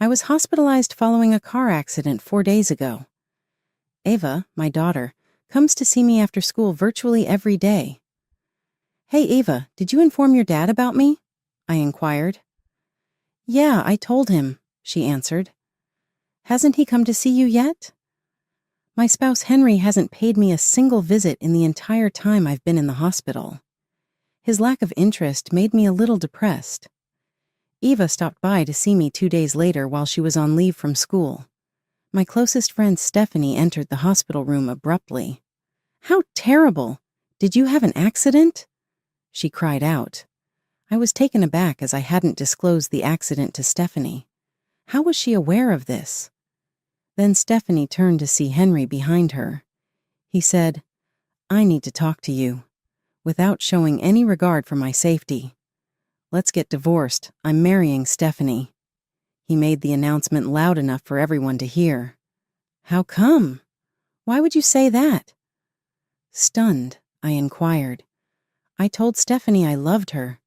I was hospitalized following a car accident 4 days ago. Ava, my daughter, comes to see me after school virtually every day. Hey, Ava, did you inform your dad about me? I inquired. Yeah, I told him, she answered. Hasn't he come to see you yet? My spouse Henry hasn't paid me a single visit in the entire time I've been in the hospital. His lack of interest made me a little depressed. Eva stopped by to see me 2 days later while she was on leave from school. My closest friend Stephanie entered the hospital room abruptly. How terrible! Did you have an accident? She cried out. I was taken aback as I hadn't disclosed the accident to Stephanie. How was she aware of this? Then Stephanie turned to see Henry behind her. He said, I need to talk to you, without showing any regard for my safety. Let's get divorced. I'm marrying Stephanie. He made the announcement loud enough for everyone to hear. How come? Why would you say that? Stunned, I inquired. I told Stephanie I loved her.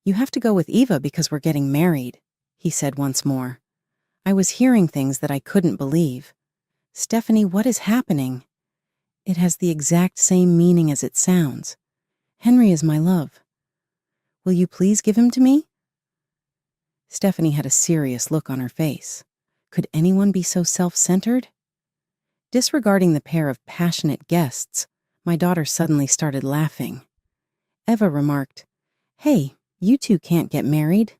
You have to go with Eva because we're getting married, he said once more. I was hearing things that I couldn't believe. Stephanie, what is happening? It has the exact same meaning as it sounds. Henry is my love. Will you please give him to me? Stephanie had a serious look on her face. Could anyone be so self-centered? Disregarding the pair of passionate guests, my daughter suddenly started laughing. Eva remarked, Hey, you two can't get married.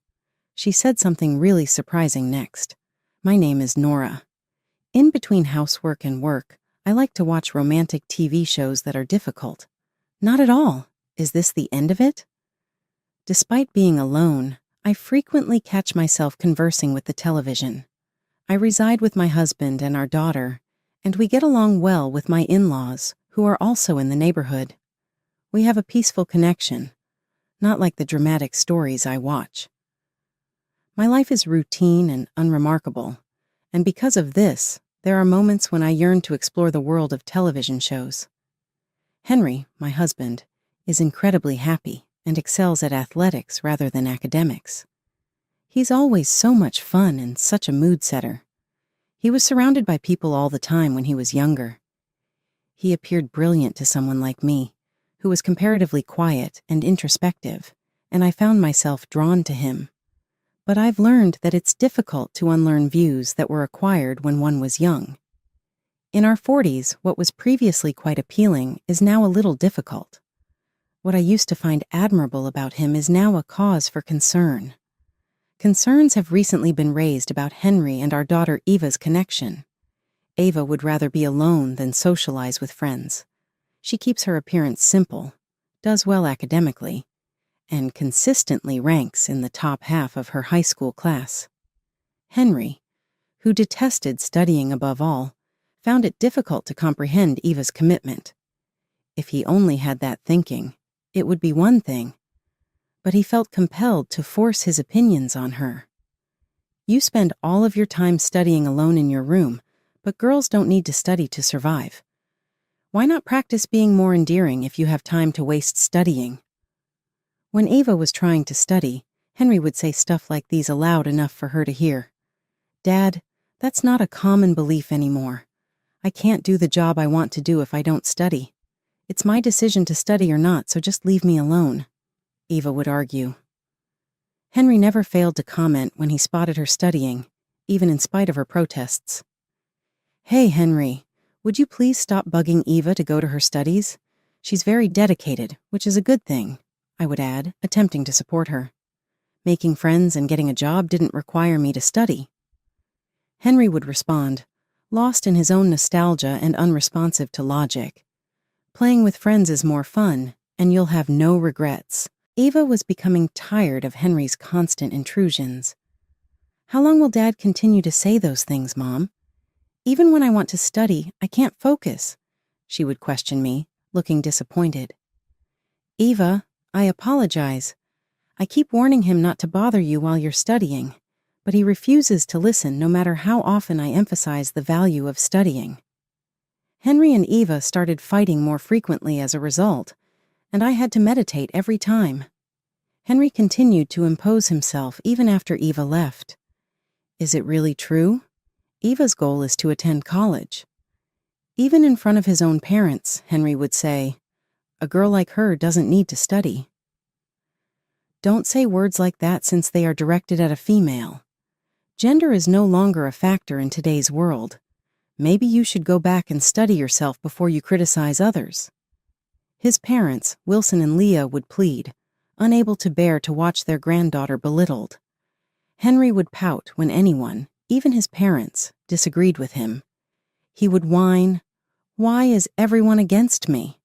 She said something really surprising next. My name is Nora. In between housework and work, I like to watch romantic TV shows that are difficult. Not at all. Is this the end of it? Despite being alone, I frequently catch myself conversing with the television. I reside with my husband and our daughter, and we get along well with my in-laws, who are also in the neighborhood. We have a peaceful connection, not like the dramatic stories I watch. My life is routine and unremarkable, and because of this, there are moments when I yearn to explore the world of television shows. Henry, my husband, is incredibly happy and excels at athletics rather than academics. He's always so much fun and such a mood setter. He was surrounded by people all the time when he was younger. He appeared brilliant to someone like me, who was comparatively quiet and introspective, and I found myself drawn to him. But I've learned that it's difficult to unlearn views that were acquired when one was young. In our 40s, what was previously quite appealing is now a little difficult. What I used to find admirable about him is now a cause for concern. Concerns have recently been raised about Henry and our daughter Eva's connection. Ava would rather be alone than socialize with friends. She keeps her appearance simple, does well academically, and consistently ranks in the top half of her high school class. Henry, who detested studying above all, found it difficult to comprehend Eva's commitment. If he only had that thinking, it would be one thing, but he felt compelled to force his opinions on her. You spend all of your time studying alone in your room, but girls don't need to study to survive. Why not practice being more endearing if you have time to waste studying? When Ava was trying to study, Henry would say stuff like these aloud enough for her to hear. Dad, that's not a common belief anymore. I can't do the job I want to do if I don't study. It's my decision to study or not, so just leave me alone, Eva would argue. Henry never failed to comment when he spotted her studying, even in spite of her protests. Hey, Henry, would you please stop bugging Eva to go to her studies? She's very dedicated, which is a good thing, I would add, attempting to support her. Making friends and getting a job didn't require me to study. Henry would respond, lost in his own nostalgia and unresponsive to logic. Playing with friends is more fun, and you'll have no regrets. Eva was becoming tired of Henry's constant intrusions. How long will Dad continue to say those things, Mom? Even when I want to study, I can't focus, she would question me, looking disappointed. Eva, I apologize. I keep warning him not to bother you while you're studying, but he refuses to listen no matter how often I emphasize the value of studying. Henry and Eva started fighting more frequently as a result, and I had to meditate every time. Henry continued to impose himself even after Eva left. Is it really true? Eva's goal is to attend college. Even in front of his own parents, Henry would say, a girl like her doesn't need to study. Don't say words like that since they are directed at a female. Gender is no longer a factor in today's world. Maybe you should go back and study yourself before you criticize others. His parents, Wilson and Leah, would plead, unable to bear to watch their granddaughter belittled. Henry would pout when anyone, even his parents, disagreed with him. He would whine, "Why is everyone against me?"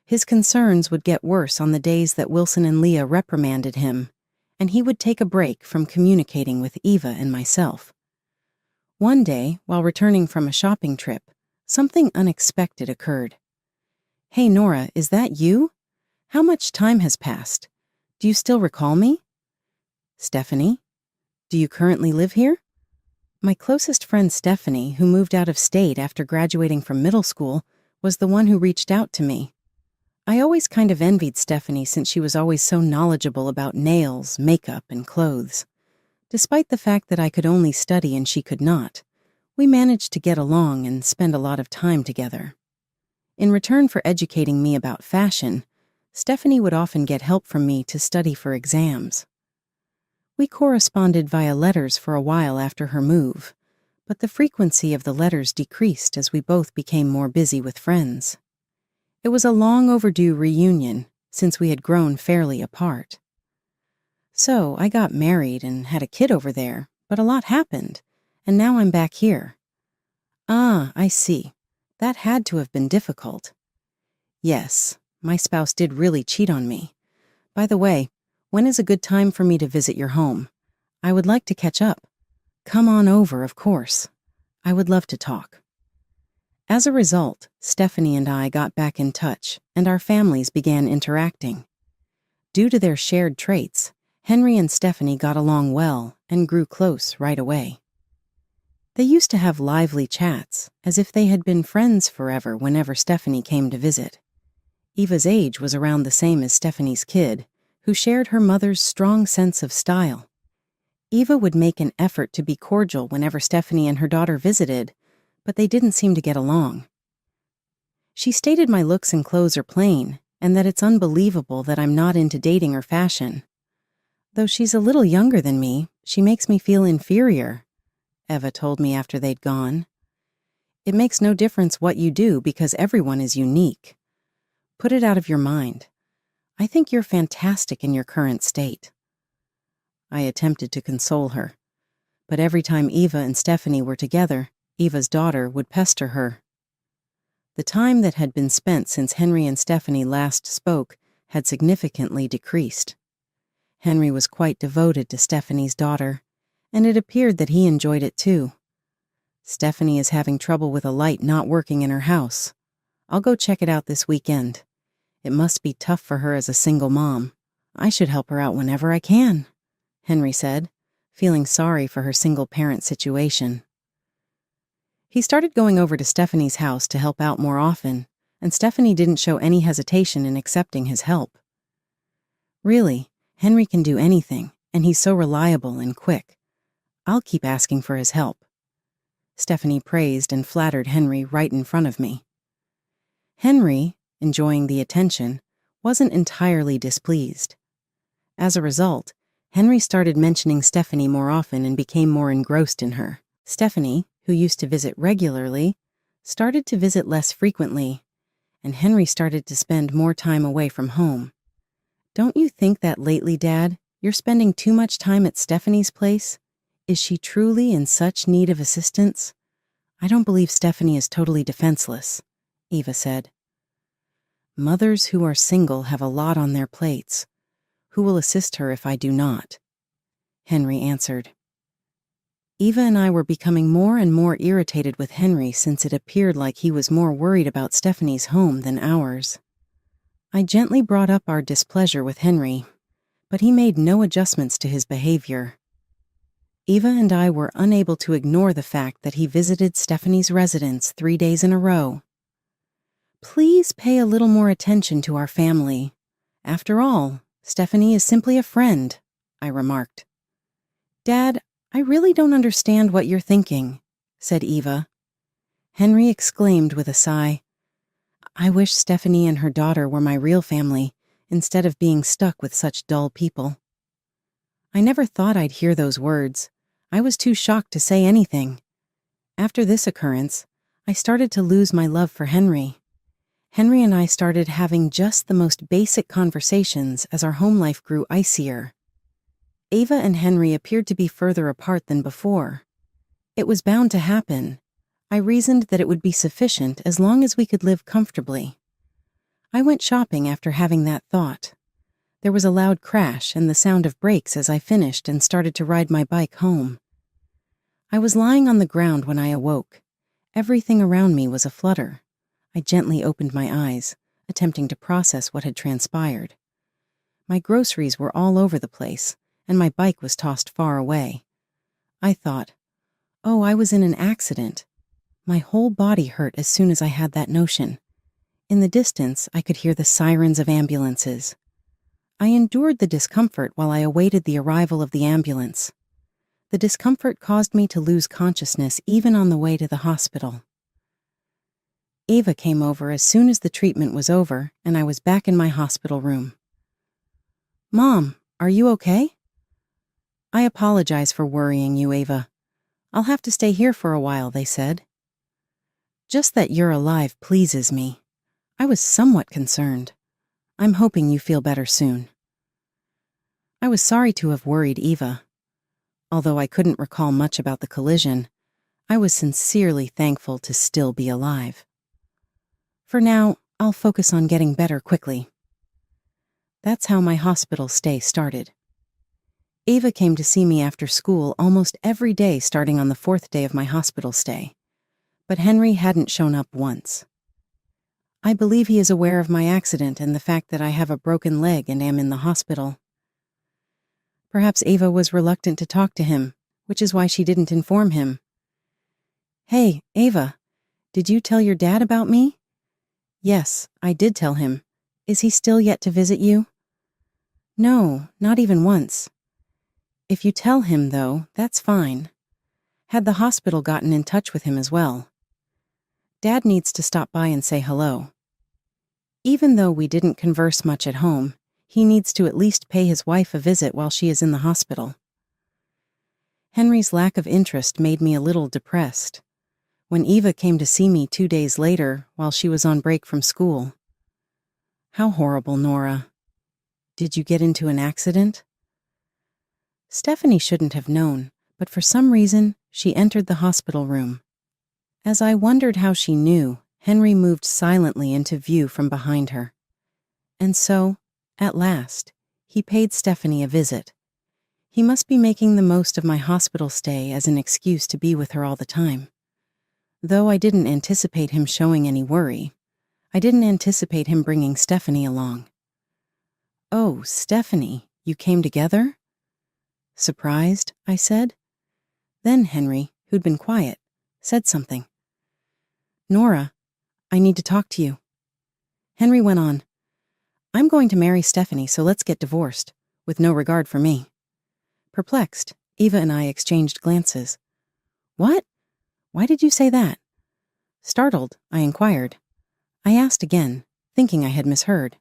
His concerns would get worse on the days that Wilson and Leah reprimanded him, and he would take a break from communicating with Eva and myself. One day, while returning from a shopping trip, something unexpected occurred. "Hey Nora, is that you? How much time has passed? Do you still recall me?" "Stephanie? Do you currently live here?" My closest friend Stephanie, who moved out of state after graduating from middle school, was the one who reached out to me. I always kind of envied Stephanie since she was always so knowledgeable about nails, makeup, and clothes. Despite the fact that I could only study and she could not, we managed to get along and spend a lot of time together. In return for educating me about fashion, Stephanie would often get help from me to study for exams. We corresponded via letters for a while after her move, but the frequency of the letters decreased as we both became more busy with friends. It was a long overdue reunion, since we had grown fairly apart. So I got married and had a kid over there, but a lot happened, and now I'm back here. Ah, I see. That had to have been difficult. Yes, my spouse did really cheat on me. By the way, when is a good time for me to visit your home? I would like to catch up. Come on over, of course. I would love to talk. As a result, Stephanie and I got back in touch, and our families began interacting. Due to their shared traits, Henry and Stephanie got along well and grew close right away. They used to have lively chats, as if they had been friends forever whenever Stephanie came to visit. Eva's age was around the same as Stephanie's kid, who shared her mother's strong sense of style. Eva would make an effort to be cordial whenever Stephanie and her daughter visited, but they didn't seem to get along. She stated my looks and clothes are plain, and that it's unbelievable that I'm not into dating or fashion. Though she's a little younger than me, she makes me feel inferior, Eva told me after they'd gone. It makes no difference what you do because everyone is unique. Put it out of your mind. I think you're fantastic in your current state. I attempted to console her, but every time Eva and Stephanie were together, Eva's daughter would pester her. The time that had been spent since Henry and Stephanie last spoke had significantly decreased. Henry was quite devoted to Stephanie's daughter, and it appeared that he enjoyed it too. Stephanie is having trouble with a light not working in her house. I'll go check it out this weekend. It must be tough for her as a single mom. I should help her out whenever I can, Henry said, feeling sorry for her single-parent situation. He started going over to Stephanie's house to help out more often, and Stephanie didn't show any hesitation in accepting his help. Really, Henry can do anything, and he's so reliable and quick. I'll keep asking for his help. Stephanie praised and flattered Henry right in front of me. Henry, enjoying the attention, wasn't entirely displeased. As a result, Henry started mentioning Stephanie more often and became more engrossed in her. Stephanie, who used to visit regularly, started to visit less frequently, and Henry started to spend more time away from home. Don't you think that lately, Dad, you're spending too much time at Stephanie's place? Is she truly in such need of assistance? I don't believe Stephanie is totally defenseless, Eva said. Mothers who are single have a lot on their plates. Who will assist her if I do not? Henry answered. Eva and I were becoming more and more irritated with Henry since it appeared like he was more worried about Stephanie's home than ours. I gently brought up our displeasure with Henry, but he made no adjustments to his behavior. Eva and I were unable to ignore the fact that he visited Stephanie's residence 3 days in a row. Please pay a little more attention to our family. After all, Stephanie is simply a friend, I remarked. Dad, I really don't understand what you're thinking, said Eva. Henry exclaimed with a sigh. I wish Stephanie and her daughter were my real family, instead of being stuck with such dull people. I never thought I'd hear those words. I was too shocked to say anything. After this occurrence, I started to lose my love for Henry. Henry and I started having just the most basic conversations as our home life grew icier. Ava and Henry appeared to be further apart than before. It was bound to happen. I reasoned that it would be sufficient as long as we could live comfortably. I went shopping after having that thought. There was a loud crash and the sound of brakes as I finished and started to ride my bike home. I was lying on the ground when I awoke. Everything around me was aflutter. I gently opened my eyes, attempting to process what had transpired. My groceries were all over the place, and my bike was tossed far away. I thought, oh, I was in an accident. My whole body hurt as soon as I had that notion. In the distance, I could hear the sirens of ambulances. I endured the discomfort while I awaited the arrival of the ambulance. The discomfort caused me to lose consciousness even on the way to the hospital. Ava came over as soon as the treatment was over, and I was back in my hospital room. Mom, are you okay? I apologize for worrying you, Ava. I'll have to stay here for a while, they said. Just that you're alive pleases me. I was somewhat concerned. I'm hoping you feel better soon. I was sorry to have worried Eva. Although I couldn't recall much about the collision, I was sincerely thankful to still be alive. For now, I'll focus on getting better quickly. That's how my hospital stay started. Ava came to see me after school almost every day starting on the 4th day of my hospital stay, but Henry hadn't shown up once. I believe he is aware of my accident and the fact that I have a broken leg and am in the hospital. Perhaps Ava was reluctant to talk to him, which is why she didn't inform him. Hey, Ava, did you tell your dad about me? Yes, I did tell him. Is he still yet to visit you? No, not even once. If you tell him, though, that's fine. Had the hospital gotten in touch with him as well? Dad needs to stop by and say hello. Even though we didn't converse much at home, he needs to at least pay his wife a visit while she is in the hospital. Henry's lack of interest made me a little depressed. When Eva came to see me 2 days later while she was on break from school. How horrible, Nora. Did you get into an accident? Stephanie shouldn't have known, but for some reason, she entered the hospital room. As I wondered how she knew, Henry moved silently into view from behind her. And so, at last, he paid Stephanie a visit. He must be making the most of my hospital stay as an excuse to be with her all the time. Though I didn't anticipate him showing any worry, I didn't anticipate him bringing Stephanie along. Oh, Stephanie, you came together? Surprised, I said. Then Henry, who'd been quiet, said something. Nora, I need to talk to you. Henry went on. I'm going to marry Stephanie, so let's get divorced, with no regard for me. Perplexed, Eva and I exchanged glances. What? Why did you say that? Startled, I inquired. I asked again, thinking I had misheard.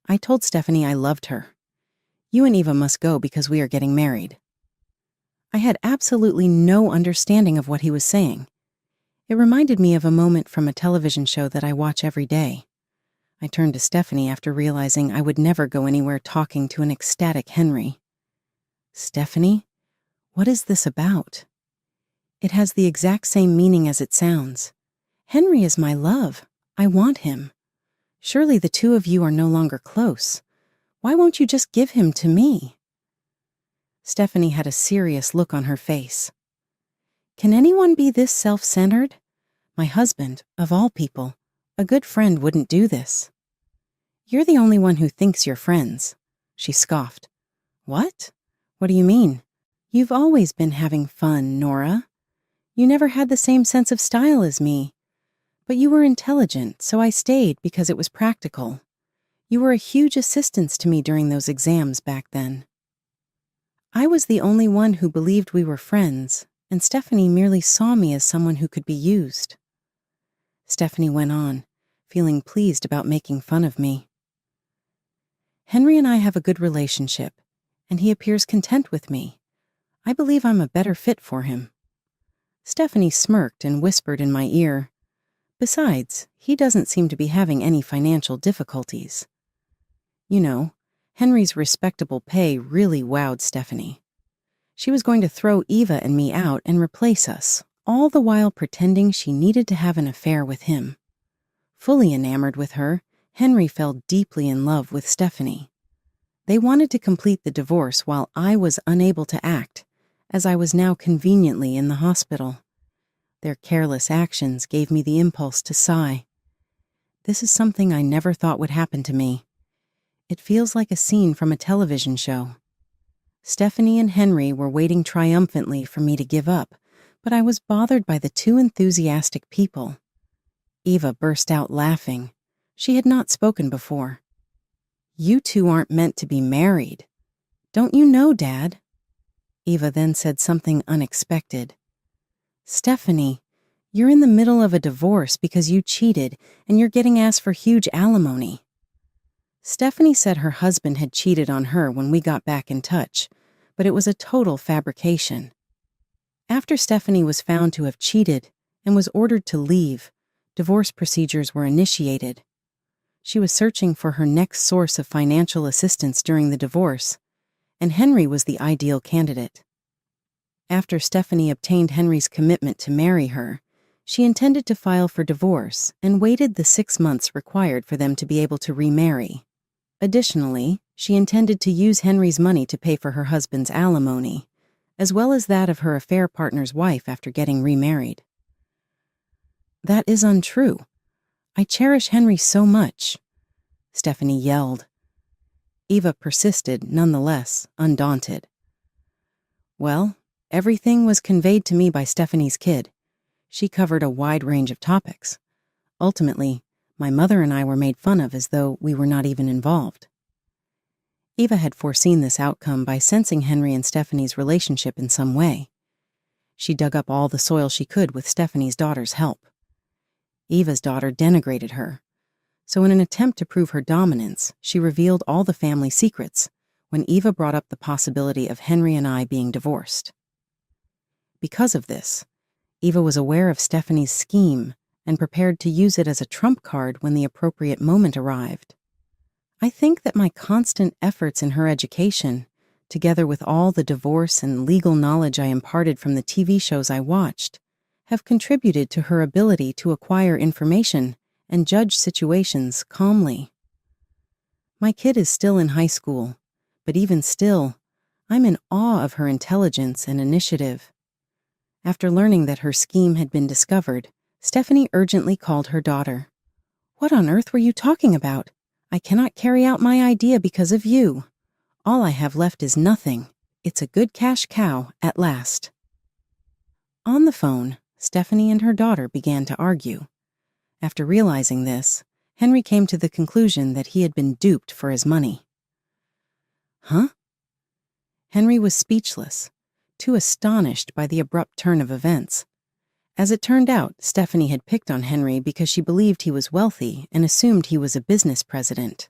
I told Stephanie I loved her. You and Eva must go because we are getting married. I had absolutely no understanding of what he was saying. It reminded me of a moment from a television show that I watch every day. I turned to Stephanie after realizing I would never go anywhere talking to an ecstatic Henry. Stephanie, what is this about? It has the exact same meaning as it sounds. Henry is my love. I want him. Surely the two of you are no longer close. Why won't you just give him to me? Stephanie had a serious look on her face. Can anyone be this self-centered? My husband, of all people, a good friend wouldn't do this. You're the only one who thinks you're friends, she scoffed. What? What do you mean? You've always been having fun, Nora. You never had the same sense of style as me. But you were intelligent, so I stayed because it was practical. You were a huge assistance to me during those exams back then. I was the only one who believed we were friends, and Stephanie merely saw me as someone who could be used. Stephanie went on, feeling pleased about making fun of me. Henry and I have a good relationship, and he appears content with me. I believe I'm a better fit for him. Stephanie smirked and whispered in my ear, "Besides, he doesn't seem to be having any financial difficulties." You know, Henry's respectable pay really wowed Stephanie. She was going to throw Eva and me out and replace us, all the while pretending she needed to have an affair with him. Fully enamored with her, Henry fell deeply in love with Stephanie. They wanted to complete the divorce while I was unable to act, as I was now conveniently in the hospital. Their careless actions gave me the impulse to sigh. This is something I never thought would happen to me. It feels like a scene from a television show. Stephanie and Henry were waiting triumphantly for me to give up, but I was bothered by the two enthusiastic people. Eva burst out laughing. She had not spoken before. "You two aren't meant to be married. Don't you know, Dad?" Eva then said something unexpected. "Stephanie, you're in the middle of a divorce because you cheated and you're getting asked for huge alimony." Stephanie said her husband had cheated on her when we got back in touch, but it was a total fabrication. After Stephanie was found to have cheated and was ordered to leave, divorce procedures were initiated. She was searching for her next source of financial assistance during the divorce, and Henry was the ideal candidate. After Stephanie obtained Henry's commitment to marry her, she intended to file for divorce and waited the 6 months required for them to be able to remarry. Additionally, she intended to use Henry's money to pay for her husband's alimony, as well as that of her affair partner's wife after getting remarried. "That is untrue. I cherish Henry so much," Stephanie yelled. Eva persisted, nonetheless, undaunted. "Well, everything was conveyed to me by Stephanie's kid. She covered a wide range of topics. Ultimately, my mother and I were made fun of as though we were not even involved." Eva had foreseen this outcome by sensing Henry and Stephanie's relationship in some way. She dug up all the soil she could with Stephanie's daughter's help. Eva's daughter denigrated her, so in an attempt to prove her dominance, she revealed all the family secrets when Eva brought up the possibility of Henry and I being divorced. Because of this, Eva was aware of Stephanie's scheme and prepared to use it as a trump card when the appropriate moment arrived. I think that my constant efforts in her education, together with all the divorce and legal knowledge I imparted from the TV shows I watched, have contributed to her ability to acquire information and judge situations calmly. My kid is still in high school, but even still, I'm in awe of her intelligence and initiative. After learning that her scheme had been discovered, Stephanie urgently called her daughter. "What on earth were you talking about? I cannot carry out my idea because of you. All I have left is nothing. It's a good cash cow at last." On the phone, Stephanie and her daughter began to argue. After realizing this, Henry came to the conclusion that he had been duped for his money. "Huh?" Henry was speechless, too astonished by the abrupt turn of events. As it turned out, Stephanie had picked on Henry because she believed he was wealthy and assumed he was a business president.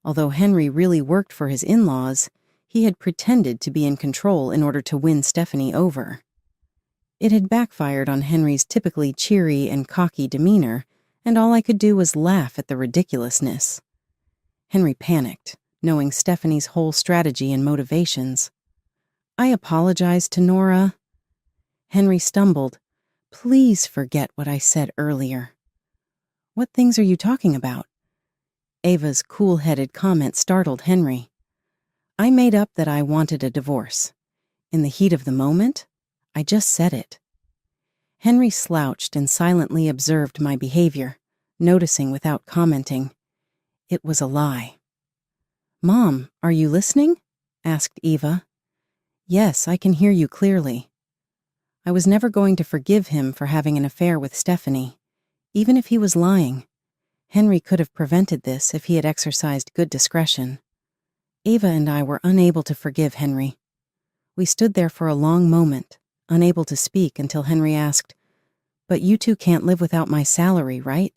Although Henry really worked for his in-laws, he had pretended to be in control in order to win Stephanie over. It had backfired on Henry's typically cheery and cocky demeanor, and all I could do was laugh at the ridiculousness. Henry panicked, knowing Stephanie's whole strategy and motivations. "I apologized to Nora." Henry stumbled. "Please forget what I said earlier." "What things are you talking about?" Ava's cool-headed comment startled Henry. "I made up that I wanted a divorce. In the heat of the moment, I just said it." Henry slouched and silently observed my behavior, noticing without commenting. It was a lie. "Mom, are you listening?" asked Eva. "Yes, I can hear you clearly." I was never going to forgive him for having an affair with Stephanie, even if he was lying. Henry could have prevented this if he had exercised good discretion. Eva and I were unable to forgive Henry. We stood there for a long moment, unable to speak until Henry asked, "But you two can't live without my salary, right?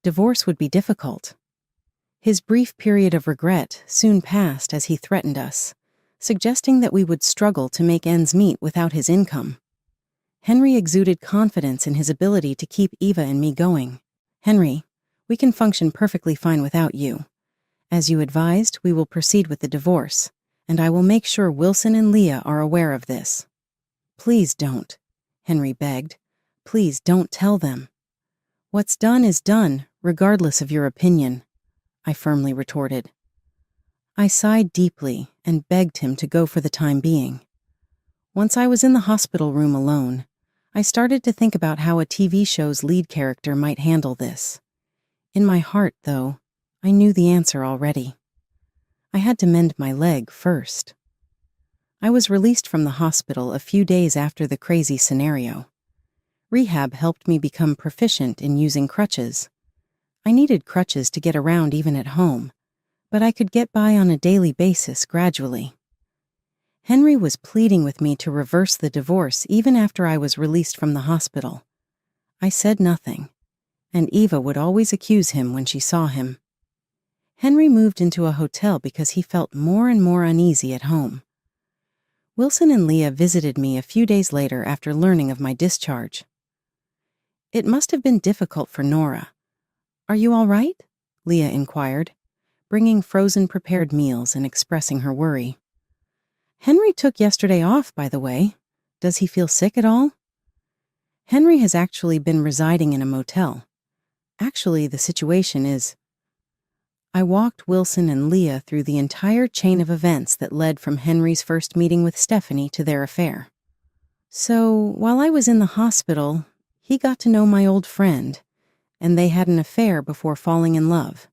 Divorce would be difficult." His brief period of regret soon passed as he threatened us, suggesting that we would struggle to make ends meet without his income. Henry exuded confidence in his ability to keep Eva and me going. "Henry, we can function perfectly fine without you. As you advised, we will proceed with the divorce, and I will make sure Wilson and Leah are aware of this." "Please don't," Henry begged. "Please don't tell them." "What's done is done, regardless of your opinion," I firmly retorted. I sighed deeply and begged him to go for the time being. Once I was in the hospital room alone, I started to think about how a TV show's lead character might handle this. In my heart, though, I knew the answer already. I had to mend my leg first. I was released from the hospital a few days after the crazy scenario. Rehab helped me become proficient in using crutches. I needed crutches to get around even at home, but I could get by on a daily basis gradually. Henry was pleading with me to reverse the divorce even after I was released from the hospital. I said nothing, and Eva would always accuse him when she saw him. Henry moved into a hotel because he felt more and more uneasy at home. Wilson and Leah visited me a few days later after learning of my discharge. "It must have been difficult for Nora. Are you all right?" Leah inquired, bringing frozen prepared meals and expressing her worry. "Henry took yesterday off, by the way. Does he feel sick at all?" "Henry has actually been residing in a motel. Actually, the situation is..." I walked Wilson and Leah through the entire chain of events that led from Henry's first meeting with Stephanie to their affair. "So, while I was in the hospital, he got to know my old friend, and they had an affair before falling in love.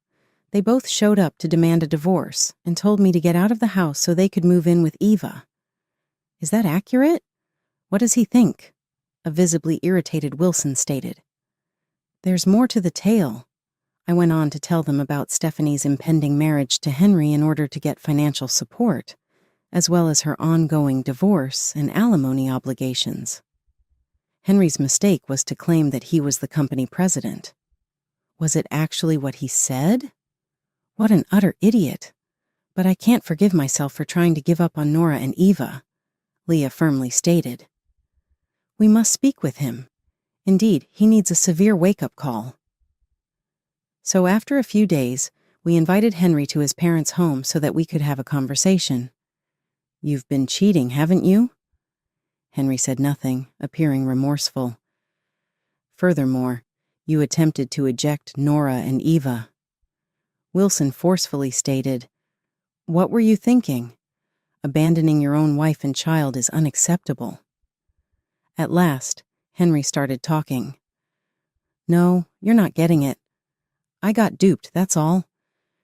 They both showed up to demand a divorce and told me to get out of the house so they could move in with Eva." "Is that accurate? What does he think?" a visibly irritated Wilson stated. "There's more to the tale." I went on to tell them about Stephanie's impending marriage to Henry in order to get financial support, as well as her ongoing divorce and alimony obligations. Henry's mistake was to claim that he was the company president. Was it actually what he said? What an utter idiot. But I can't forgive myself for trying to give up on Nora and Eva, Leah firmly stated. "We must speak with him. Indeed, he needs a severe wake-up call." So after a few days, we invited Henry to his parents' home so that we could have a conversation. "You've been cheating, haven't you?" Henry said nothing, appearing remorseful. "Furthermore, you attempted to eject Nora and Eva." Wilson forcefully stated, "What were you thinking? Abandoning your own wife and child is unacceptable." At last, Henry started talking. "No, you're not getting it. I got duped, that's all.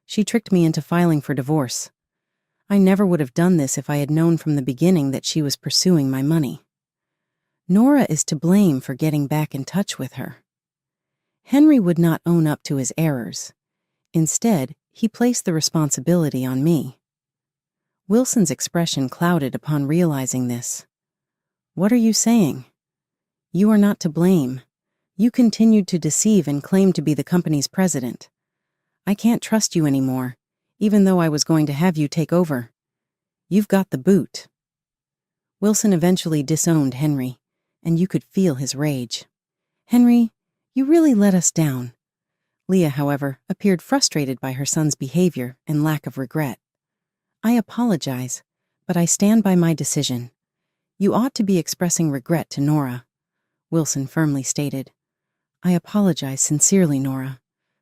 She tricked me into filing for divorce. I never would have done this if I had known from the beginning that she was pursuing my money. Nora is to blame for getting back in touch with her." Henry would not own up to his errors. Instead, he placed the responsibility on me. Wilson's expression clouded upon realizing this. "What are you saying?" "You are not to blame. You continued to deceive and claim to be the company's president. I can't trust you anymore, even though I was going to have you take over. You've got the boot." Wilson eventually disowned Henry, and you could feel his rage. "Henry, you really let us down." Leah, however, appeared frustrated by her son's behavior and lack of regret. "I apologize, but I stand by my decision. You ought to be expressing regret to Nora," Wilson firmly stated. "I apologize sincerely, Nora.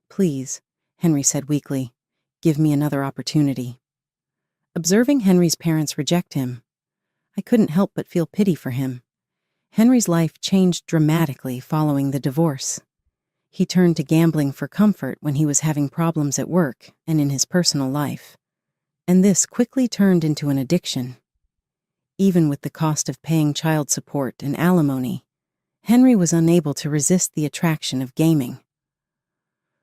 Please," Henry said weakly, "give me another opportunity." Observing Henry's parents reject him, I couldn't help but feel pity for him. Henry's life changed dramatically following the divorce. He turned to gambling for comfort when he was having problems at work and in his personal life, and this quickly turned into an addiction. Even with the cost of paying child support and alimony, Henry was unable to resist the attraction of gaming.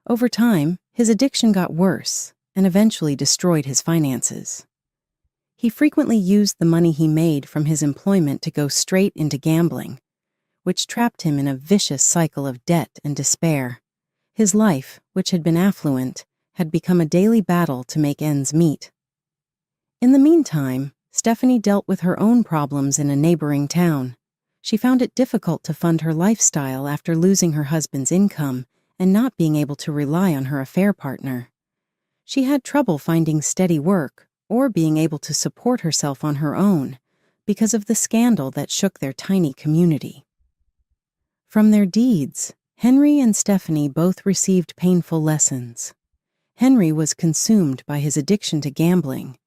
Over time, his addiction got worse and eventually destroyed his finances. He frequently used the money he made from his employment to go straight into gambling, which trapped him in a vicious cycle of debt and despair. His life, which had been affluent, had become a daily battle to make ends meet. In the meantime, Stephanie dealt with her own problems in a neighboring town. She found it difficult to fund her lifestyle after losing her husband's income and not being able to rely on her affair partner. She had trouble finding steady work or being able to support herself on her own because of the scandal that shook their tiny community. From their deeds, Henry and Stephanie both received painful lessons. Henry was consumed by his addiction to gambling,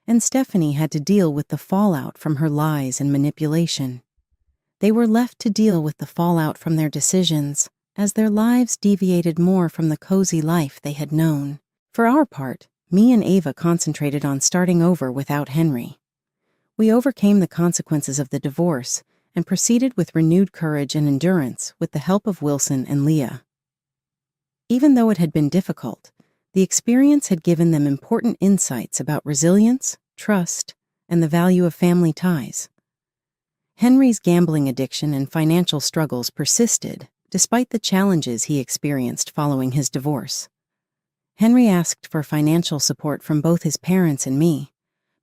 and Stephanie had to deal with the fallout from her lies and manipulation. They were left to deal with the fallout from their decisions as their lives deviated more from the cozy life they had known. For our part, me and Ava concentrated on starting over without Henry. We overcame the consequences of the divorce and proceeded with renewed courage and endurance with the help of Wilson and Leah. Even though it had been difficult, the experience had given them important insights about resilience, trust, and the value of family ties. Henry's gambling addiction and financial struggles persisted despite the challenges he experienced following his divorce. Henry asked for financial support from both his parents and me,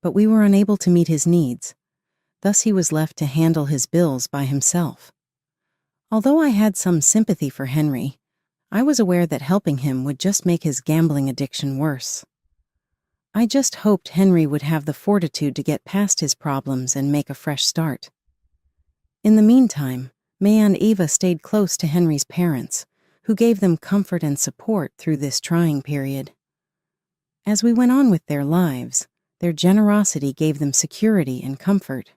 but we were unable to meet his needs. Thus he was left to handle his bills by himself. Although I had some sympathy for Henry, I was aware that helping him would just make his gambling addiction worse. I just hoped Henry would have the fortitude to get past his problems and make a fresh start. In the meantime, May and Ava stayed close to Henry's parents, who gave them comfort and support through this trying period. As we went on with their lives, their generosity gave them security and comfort.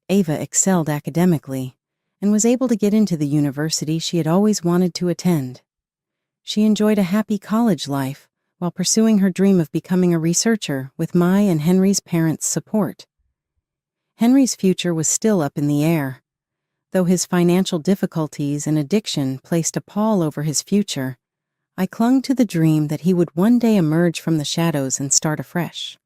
Ava excelled academically and was able to get into the university she had always wanted to attend. She enjoyed a happy college life while pursuing her dream of becoming a researcher with my and Henry's parents' support. Henry's future was still up in the air. Though his financial difficulties and addiction placed a pall over his future, I clung to the dream that he would one day emerge from the shadows and start afresh.